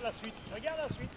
la suite, regarde la suite.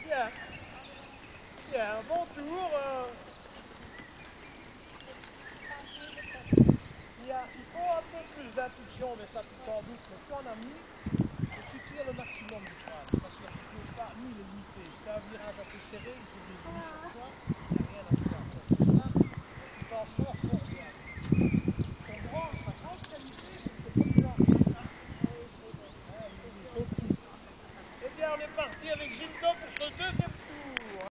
Bien. Bien, bon tour. Il faut un peu plus d'impulsion, mais ça tu t'en doutes, mais tu en as mis.